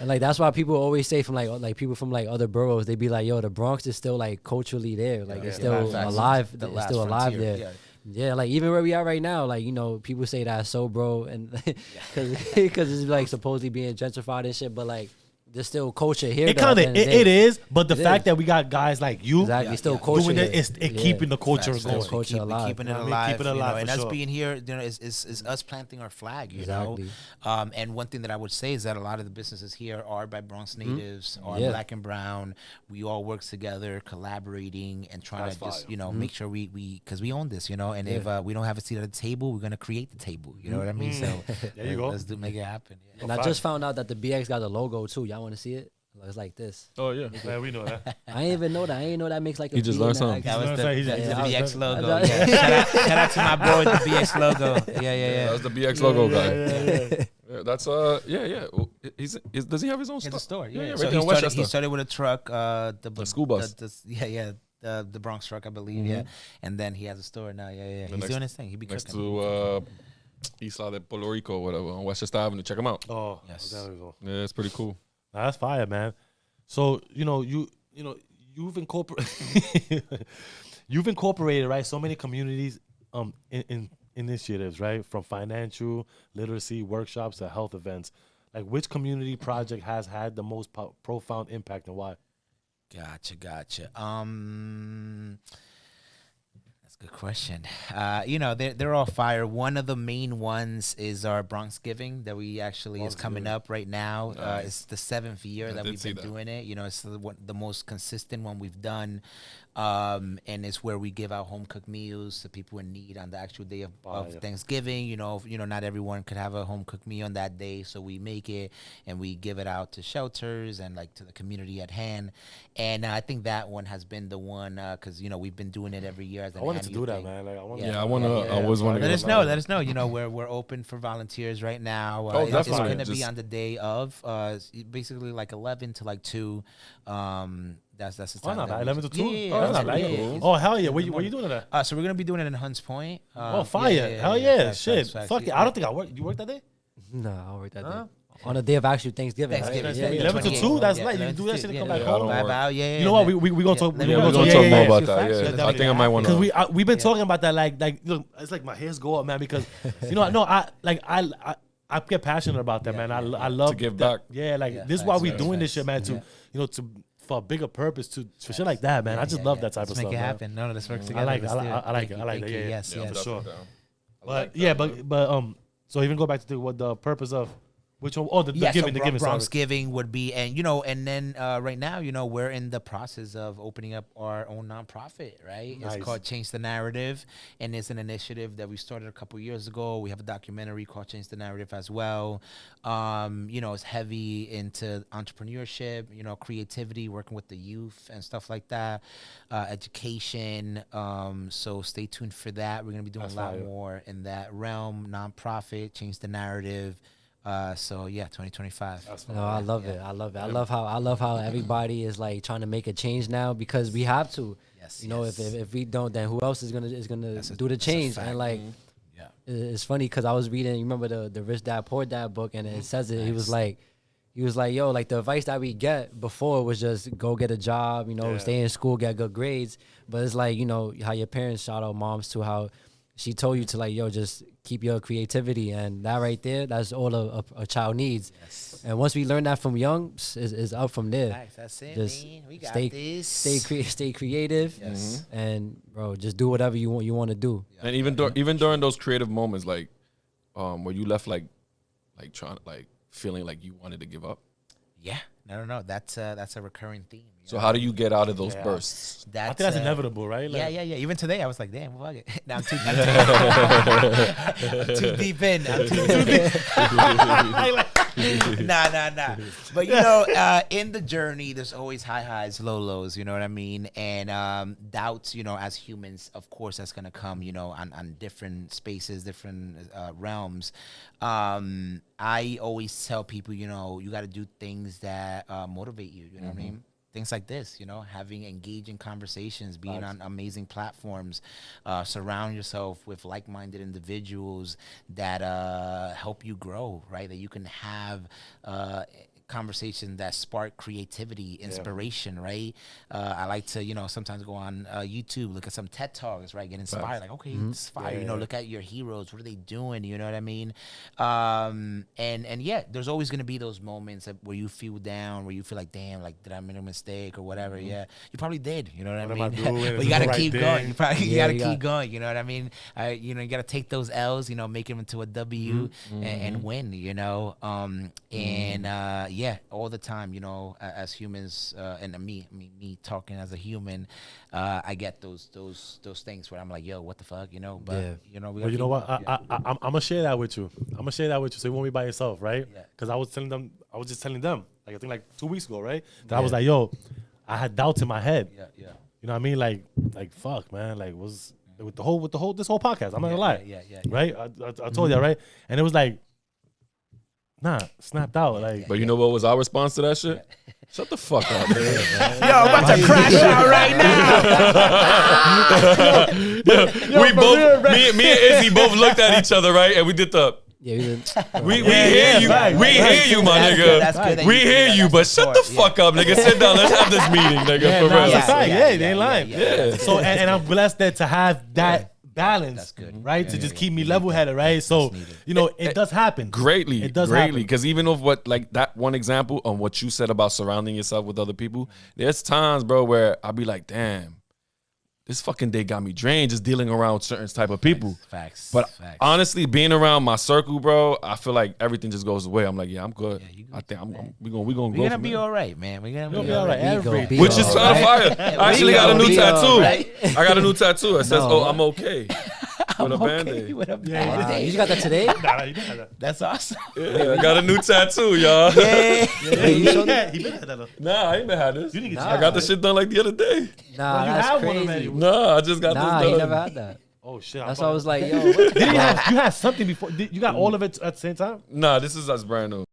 And like that's why people always say from like people from like other boroughs, they be like, yo, the Bronx is still like culturally there, like it's still alive, it's still alive there. Yeah, like even where we are right now, like, you know, people say that's so bro, and because it's like supposedly being gentrified and shit, but like there's still culture here. It kind of it is, but the fact that we got guys like you still culture doing it keeping the culture going, culture alive, keeping it alive, keeping it alive, and us being here, you know, is us planting our flag, you know. And one thing that I would say is that a lot of the businesses here are by Bronx natives, are Black and brown. We all work together, collaborating, and trying to just, you know, make sure we because we own this, you know. And if we don't have a seat at the table, we're gonna create the table. You know what I mean? So there you go. Let's make it happen. Yeah. And I just found out that the BX got a logo too. Y'all want to see it? It's like this. Oh yeah, man, we know that. I ain't even know that. I ain't know that makes like a. You just learned something. That was the BX logo. Shout out to my boy with the BX logo. Yeah. That was the BX logo guy. Yeah, that's yeah. Does he have his own store? Store. Yeah, right so there he started with a truck, the school bus. The Bronx truck, I believe. And then he has a store now. He's doing his thing. He be next cooking. to Isla de Puerto Rico, whatever, on Westchester Avenue. Check him out. Oh, yes. There we go. Yeah, it's pretty cool. That's fire, man. So you've incorporated right so many communities in initiatives, right, from financial literacy workshops to health events. Like, which community project has had the most profound impact and why? Gotcha. That's a good question. You know, they're all fire. One of the main ones is our Bronx Giving that we actually is coming up right now. It's the 7th year that we've been doing it. You know, it's the most consistent one we've done. And it's where we give out home cooked meals to people in need on the actual day of Thanksgiving. You know, not everyone could have a home cooked meal on that day, so we make it and we give it out to shelters and like to the community at hand. And I think that one has been the one because you know we've been doing it every year as an annual to do that, thing. man. Like, I always want to. Let us know. You know, we're open for volunteers right now. It's going to be on the day of basically like 11 to like 2. That's the time. Not bad. 11 to 2. Yeah, that's not bad. Oh hell yeah! Where you doing it at? So we're gonna be doing it in Hunts Point. Fire! Hell yeah! Shit! Fuck it! I don't think I work. You work that day? No, I work that day. On the day of actual Thanksgiving. Right? 11 to 2. That's late. You can do that shit and come back home. You know what? We gonna talk. We're gonna talk more about that. Yeah, I think I might want to. Because we've been talking about that. Like look, it's like my hairs go up, man. Because I get passionate about that, man. I love to give back. Yeah, like this is why we doing this shit, man. To for a bigger purpose, for shit like that, man. I just love that type of stuff. Make it happen. No, let's work together. I like it. I like it. Yeah, yes, for sure. But so even go back to what the purpose of which one? Oh, the giving. Bronx Giving would be, and then right now, we're in the process of opening up our own nonprofit, right? Nice. It's called Change the Narrative, and it's an initiative that we started a couple years ago. We have a documentary called Change the Narrative as well. It's heavy into entrepreneurship, creativity, working with the youth and stuff like that, education. So stay tuned for that. We're gonna be doing a lot more in that realm. Nonprofit, Change the Narrative. 2025. No, I love it. I love how everybody is like trying to make a change now because we have to. Yes. If we don't, then who else is gonna do the change? And like, it's funny because I was reading. You remember the Rich Dad Poor Dad book, and it says it. Nice. He was like, yo, like the advice that we get before was just go get a job, stay in school, get good grades. But it's like, how your parents, shout out moms to how she told you to like, yo, just keep your creativity, and that right there, that's all a child needs. Yes. And once we learn that from young, is up from there. Nice, that's it, just man. We got this. Stay creative, and bro, just do whatever you want to do. And even during those creative moments, like, where you left like trying feeling like you wanted to give up. Yeah, no. That's a recurring theme. So how do you get out of those bursts? I think that's inevitable, right? Like, yeah. Even today, I was like, damn, fuck it. Now I'm too deep in. Nah. But in the journey, there's always high highs, low lows. You know what I mean? And doubts. As humans, of course, that's gonna come. On different spaces, different realms. I always tell people, you got to do things that motivate you. You know what I mean? Things like this, having engaging conversations, being on amazing platforms, surround yourself with like-minded individuals that help you grow, right? That you can have conversations that spark creativity, inspiration, right? I like to, sometimes go on YouTube, look at some TED Talks, right? Get inspired, like, okay, this is fire. Look at your heroes. What are they doing? You know what I mean? And yeah, there's always gonna be those moments where you feel down, where you feel like, damn, like did I make a mistake or whatever? Yeah, you probably did. You know what I mean? But you gotta keep going. You gotta keep going. You know what I mean? You gotta take those L's. Make them into a W and win. Yeah, all the time, as humans, and me talking as a human, I get those things where I'm like, yo, what the fuck, but you know what? I'm gonna share that with you. So you won't be by yourself, right? Because I was just telling them, like I think like 2 weeks ago, right? That I was like, yo, I had doubts in my head. Yeah. You know what I mean? Like fuck, man. Like was with the whole this whole podcast. I'm not gonna lie. Yeah. Right? I told you, right? And it was like, nah, snapped out. Like, but you know what was our response to that shit? Shut the fuck up, man. Yo, I'm about to crash out right now. We both, me and Izzy both looked at each other, right? And we did the. Yeah, we hear you. We hear you, my nigga. We hear you, but shut the fuck up, nigga. Sit down. Let's have this meeting, nigga. For real. They ain't lying. Yeah. So, and I'm blessed that to have that balance, right? To just keep me level-headed, right? So, it does happen. Greatly. It does happen. Because even of what, like that one example on what you said about surrounding yourself with other people, there's times, bro, where I'll be like, damn, this fucking day got me drained just dealing around certain type of people. Facts. But honestly, being around my circle, bro, I feel like everything just goes away. I'm like, yeah, I'm good. I think we're gonna be all right, man. We're gonna be all right. Which is kind of fire. I actually got a new tattoo. I got a new tattoo. It says, I'm okay. With a Band-Aid. With a Band-Aid. You just got that today? Nah, you didn't have that. That's awesome. Yeah, I got a new tattoo, y'all. You showed that? He been had that. Nah, I ain't been had this. You didn't get I got this shit done like the other day. Nah, you that's had crazy. one already. Nah, I just got this done. He never had that. Oh shit! That's why I was like, yo. You had something before. You got all of it at the same time? Nah, this is us brand new.